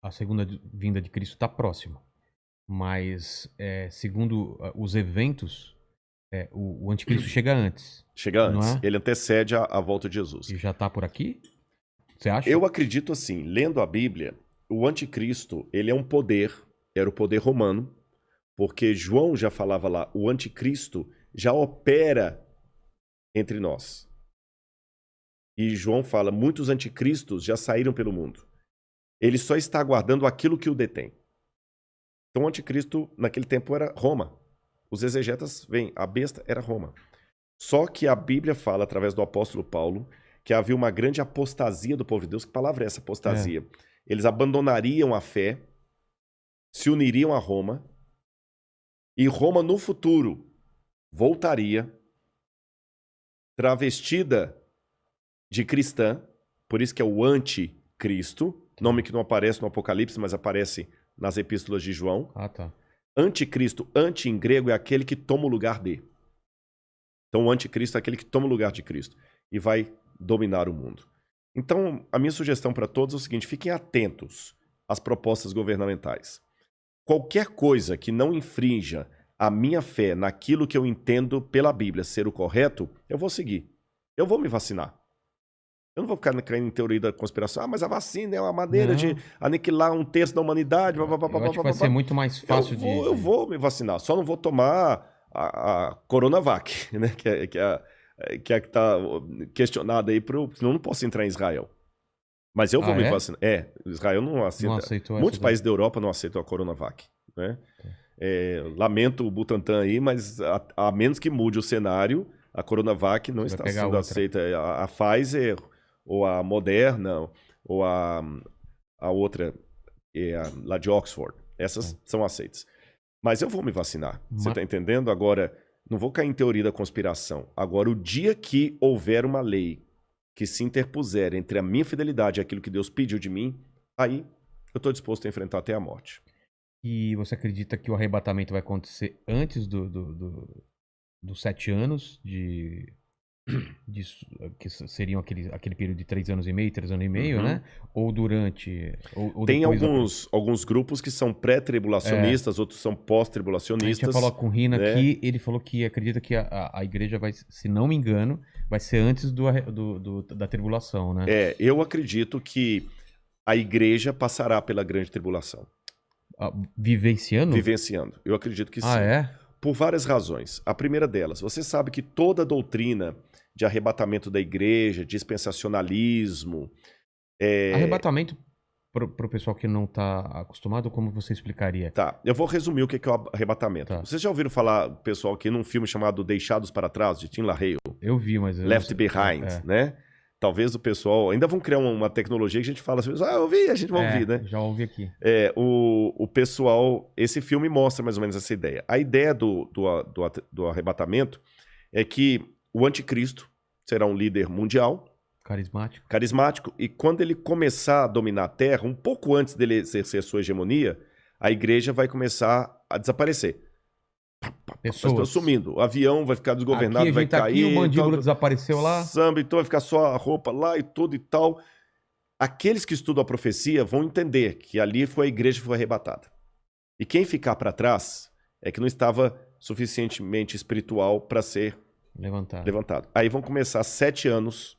a segunda vinda de Cristo está próxima. Mas, segundo os eventos, o anticristo chega antes, Chega não antes. é? Ele antecede a volta de Jesus. E já está por aqui? Você acha? Eu acredito assim, lendo a Bíblia, o anticristo, ele é um poder, era o poder romano, porque João já falava lá, o anticristo já opera entre nós. E João fala, muitos anticristos já saíram pelo mundo. Ele só está aguardando aquilo que o detém. Então o anticristo naquele tempo era Roma. Os exegetas veem, a besta era Roma. Só que a Bíblia fala, através do apóstolo Paulo, que havia uma grande apostasia do povo de Deus. Que palavra é essa, apostasia? Eles abandonariam a fé, se uniriam a Roma, e Roma no futuro voltaria travestida de cristã, por isso que é o anticristo, nome que não aparece no Apocalipse, mas aparece nas epístolas de João. Ah, tá. Anticristo, anti em grego é aquele que toma o lugar de. Então o anticristo é aquele que toma o lugar de Cristo e vai dominar o mundo. Então a minha sugestão para todos é o seguinte, fiquem atentos às propostas governamentais. Qualquer coisa que não infrinja a minha fé naquilo que eu entendo pela Bíblia ser o correto, eu vou seguir. Eu vou me vacinar. Eu não vou ficar caindo em teoria da conspiração. Ah, mas a vacina é uma maneira de aniquilar um terço da humanidade. Eu acho que vai ser muito mais fácil Eu vou me vacinar. Só não vou tomar a Coronavac, né? Que é que está questionada aí, senão eu não posso entrar em Israel. Mas eu vou me vacinar. Israel não aceita. Não aceitou Muitos essa países da Europa não aceitam a Coronavac, né? Lamento o Butantan aí, mas a menos que mude o cenário, a Coronavac não está sendo aceita. A Pfizer, ou a Moderna, ou a outra, lá de Oxford. Essas são aceitas. Mas eu vou me vacinar. Você está entendendo? Agora, não vou cair em teoria da conspiração. Agora, o dia que houver uma lei que se interpuser entre a minha fidelidade e aquilo que Deus pediu de mim, aí eu estou disposto a enfrentar até a morte. E você acredita que o arrebatamento vai acontecer antes dos 7 anos que seriam aquele período de 3 anos e meio, 3 anos e meio, né? Ou durante... Ou Tem depois alguns grupos que são pré-tribulacionistas, outros são pós-tribulacionistas. A gente já falou com o Rina aqui, ele falou que acredita que a igreja vai, se não me engano, vai ser antes da tribulação, né? Eu acredito que a igreja passará pela grande tribulação. Vivenciando? Vivenciando. Eu acredito que sim. Ah, é? Por várias razões. A primeira delas, você sabe que toda a doutrina de arrebatamento da igreja, dispensacionalismo... Arrebatamento, pro pessoal que não está acostumado, como você explicaria? Tá, eu vou resumir o que é o arrebatamento. Tá. Vocês já ouviram falar, pessoal, aqui num filme chamado Deixados para Trás, de Tim LaHaye? Eu vi, mas... Left Behind, né? Talvez o pessoal... Ainda vão criar uma tecnologia que a gente fala assim, eu vi, a gente vai ouvir, né? Já ouvi aqui. O pessoal... Esse filme mostra mais ou menos essa ideia. A ideia do arrebatamento é que o anticristo será um líder mundial. Carismático. E quando ele começar a dominar a Terra, um pouco antes dele exercer sua hegemonia, a igreja vai começar a desaparecer. Pessoas sumindo. O avião vai ficar desgovernado, vai cair. O mandíbula desapareceu lá. Samba, então vai ficar só a roupa lá e tudo e tal. Aqueles que estudam a profecia vão entender que ali foi a igreja que foi arrebatada. E quem ficar para trás é que não estava suficientemente espiritual para ser levantado. Aí vão começar 7 anos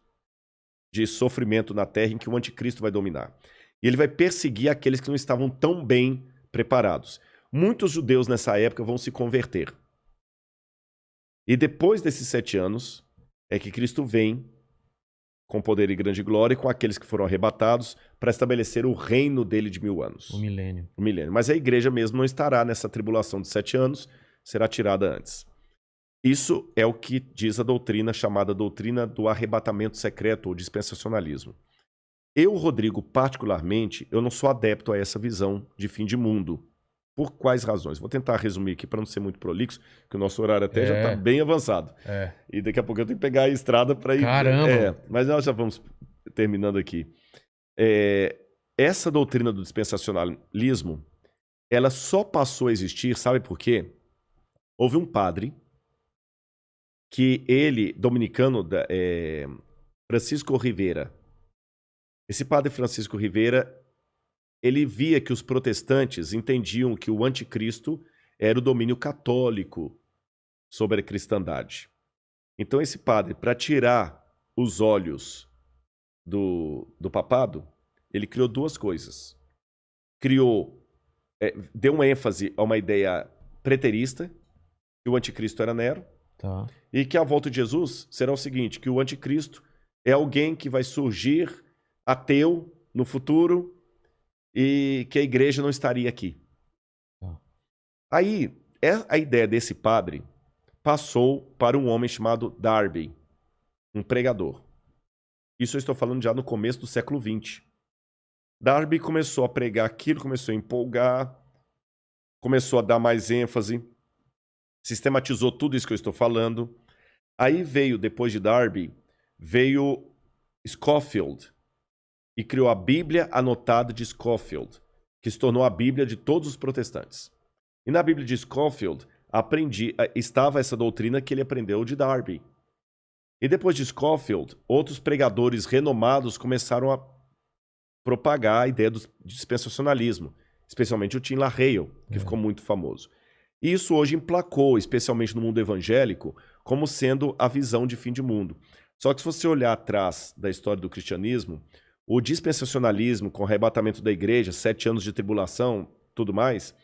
de sofrimento na terra em que o anticristo vai dominar. E ele vai perseguir aqueles que não estavam tão bem preparados. Muitos judeus nessa época vão se converter. E depois desses 7 anos é que Cristo vem com poder e grande glória com aqueles que foram arrebatados para estabelecer o reino dele de 1000 anos. O milênio. Mas a igreja mesmo não estará nessa tribulação de 7 anos, será tirada antes. Isso é o que diz a doutrina chamada doutrina do arrebatamento secreto ou dispensacionalismo. Eu, Rodrigo, particularmente, eu não sou adepto a essa visão de fim de mundo. Por quais razões? Vou tentar resumir aqui para não ser muito prolixo, porque o nosso horário até já está bem avançado. E daqui a pouco eu tenho que pegar a estrada para ir... Caramba! Mas nós já vamos terminando aqui. Essa doutrina do dispensacionalismo, ela só passou a existir, sabe por quê? Houve um padre que ele, dominicano, Francisco Rivera. Esse padre Francisco Rivera, ele via que os protestantes entendiam que o anticristo era o domínio católico sobre a cristandade. Então esse padre, para tirar os olhos do papado, ele criou duas coisas. Deu uma ênfase a uma ideia preterista, que o anticristo era Nero, Tá. e que a volta de Jesus será o seguinte, que o anticristo é alguém que vai surgir ateu no futuro e que a igreja não estaria aqui. Tá. Aí, a ideia desse padre passou para um homem chamado Darby, um pregador. Isso eu estou falando já no começo do século XX. Darby começou a pregar aquilo, começou a empolgar, começou a dar mais ênfase, sistematizou tudo isso que eu estou falando. Aí veio, depois de Darby, veio Scofield e criou a Bíblia Anotada de Scofield, que se tornou a Bíblia de todos os protestantes. E na Bíblia de Scofield estava essa doutrina que ele aprendeu de Darby. E depois de Scofield, outros pregadores renomados começaram a propagar a ideia do dispensacionalismo, especialmente o Tim LaHaye, que ficou muito famoso. E isso hoje emplacou, especialmente no mundo evangélico, como sendo a visão de fim de mundo. Só que se você olhar atrás da história do cristianismo, o dispensacionalismo, com o arrebatamento da igreja, 7 anos de tribulação, tudo mais,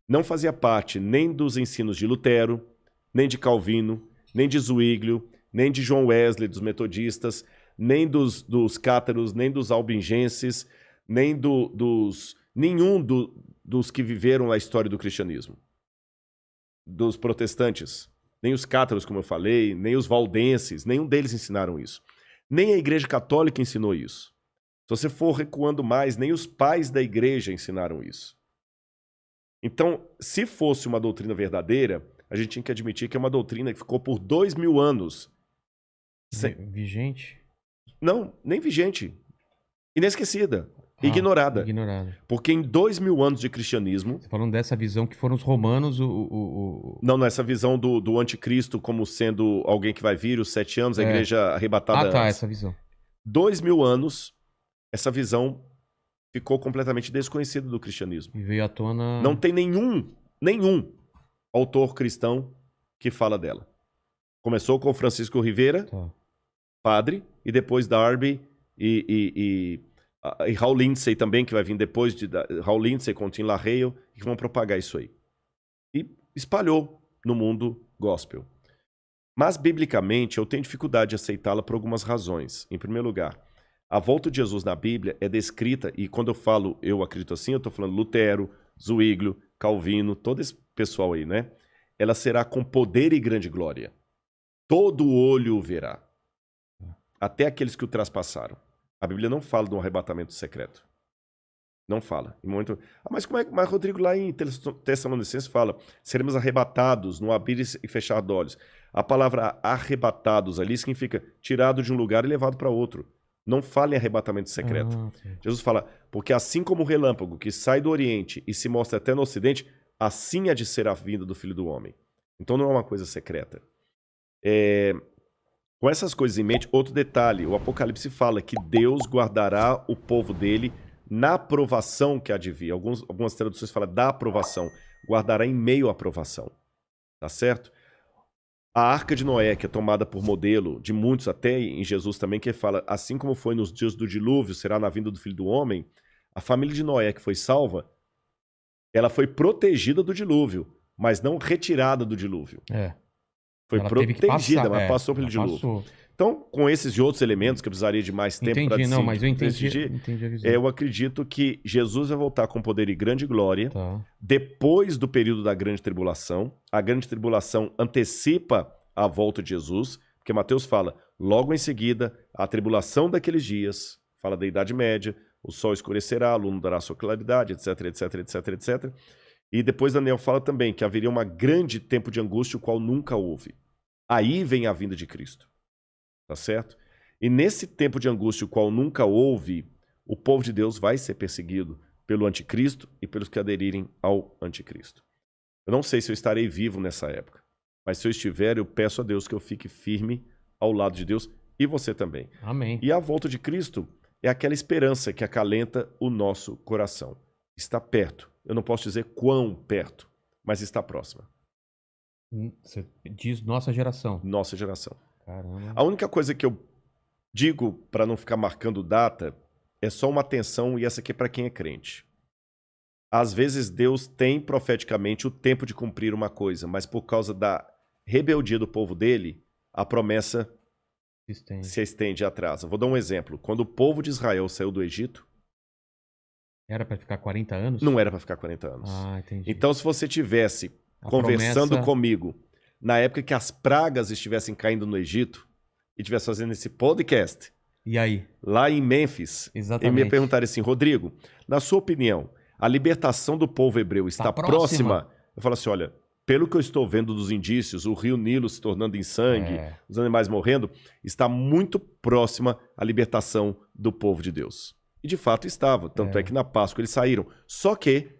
não fazia parte nem dos ensinos de Lutero, nem de Calvino, nem de Zwinglio, nem de John Wesley, dos metodistas, nem dos cátaros, nem dos albingenses, nem nenhum dos que viveram a história do cristianismo. Dos protestantes, nem os cátaros, como eu falei, nem os valdenses, nenhum deles ensinaram isso. Nem a Igreja Católica ensinou isso. Se você for recuando mais, nem os pais da igreja ensinaram isso. Então, se fosse uma doutrina verdadeira, a gente tinha que admitir que é uma doutrina que ficou por 2000 anos. Vigente? Não, nem vigente. Inesquecida. Ignorada. Ignorada. Porque em 2000 anos de cristianismo... Você falando dessa visão que foram os romanos Não, essa visão do anticristo como sendo alguém que vai vir os 7 anos, a igreja arrebatada antes. Essa visão. 2000 anos, essa visão ficou completamente desconhecida do cristianismo. E veio à tona... Não tem nenhum autor cristão que fala dela. Começou com Francisco Rivera, padre, e depois Darby e Hal Lindsey também, que vai vir depois de Hal Lindsey com Tim LaHaye, que vão propagar isso aí. E espalhou no mundo gospel. Mas, biblicamente, eu tenho dificuldade de aceitá-la por algumas razões. Em primeiro lugar, a volta de Jesus na Bíblia é descrita, e quando eu falo eu acredito assim, eu estou falando Lutero, Zwinglio, Calvino, todo esse pessoal aí, né? Ela será com poder e grande glória. Todo olho o verá. Até aqueles que o traspassaram. A Bíblia não fala de um arrebatamento secreto. Não fala. Mas como é que Rodrigo lá em Tessalonicenses fala? Seremos arrebatados no abrir e fechar de olhos. A palavra arrebatados ali significa tirado de um lugar e levado para outro. Não fala em arrebatamento secreto. Jesus fala, porque assim como o relâmpago que sai do Oriente e se mostra até no Ocidente, assim há de ser a vinda do Filho do Homem. Então não é uma coisa secreta. Com essas coisas em mente, outro detalhe, o Apocalipse fala que Deus guardará o povo dele na aprovação que há de vir. Algumas traduções falam da aprovação. Guardará em meio à aprovação. Tá certo? A Arca de Noé, que é tomada por modelo de muitos, até em Jesus também, que fala, assim como foi nos dias do dilúvio, será na vinda do Filho do Homem, a família de Noé que foi salva, ela foi protegida do dilúvio, mas não retirada do dilúvio. Foi ela protegida, mas passou pelo dilúvio. Passou. Então, com esses e outros elementos, que eu precisaria de mais tempo para decidir. Não, mas eu entendi a visão. Eu acredito que Jesus vai voltar com poder e grande glória depois do período da grande tribulação. A grande tribulação antecipa a volta de Jesus, porque Mateus fala, logo em seguida, a tribulação daqueles dias, fala da Idade Média, o sol escurecerá, a lua dará sua claridade, etc, etc, etc, etc. E depois Daniel fala também que haveria um grande tempo de angústia, o qual nunca houve. Aí vem a vinda de Cristo. Tá certo? E nesse tempo de angústia, o qual nunca houve, o povo de Deus vai ser perseguido pelo anticristo e pelos que aderirem ao anticristo. Eu não sei se eu estarei vivo nessa época, mas se eu estiver, eu peço a Deus que eu fique firme ao lado de Deus e você também. Amém. E a volta de Cristo é aquela esperança que acalenta o nosso coração. Está perto. Eu não posso dizer quão perto, mas está próxima. Você diz nossa geração. Nossa geração. Caramba. A única coisa que eu digo para não ficar marcando data é só uma atenção, e essa aqui é para quem é crente. Às vezes Deus tem profeticamente o tempo de cumprir uma coisa, mas por causa da rebeldia do povo dele, a promessa se estende e atrasa. Vou dar um exemplo. Quando o povo de Israel saiu do Egito, era para ficar 40 anos? não era para ficar 40 anos. Ah, entendi. Então, se você tivesse A conversando promessa- comigo na época que as pragas estivessem caindo no Egito e estivesse fazendo esse podcast E aí? lá em Memphis, Exatamente. e me perguntaram assim, Rodrigo, na sua opinião, a libertação do povo hebreu está Tá próxima? Eu falo assim, olha, pelo que eu estou vendo dos indícios, o rio Nilo se tornando em sangue, É. os animais morrendo, está muito próxima a libertação do povo de Deus. E de fato estava, tanto é que na Páscoa eles saíram. Só que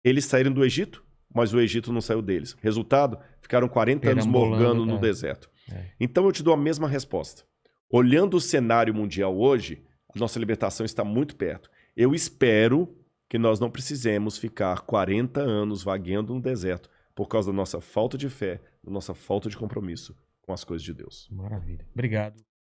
eles saíram do Egito, mas o Egito não saiu deles. Resultado, ficaram 40 anos Perambulando, morgando no deserto. Então eu te dou a mesma resposta. Olhando o cenário mundial hoje, a nossa libertação está muito perto. Eu espero que nós não precisemos ficar 40 anos vagueando no deserto por causa da nossa falta de fé, da nossa falta de compromisso com as coisas de Deus. Maravilha. Obrigado.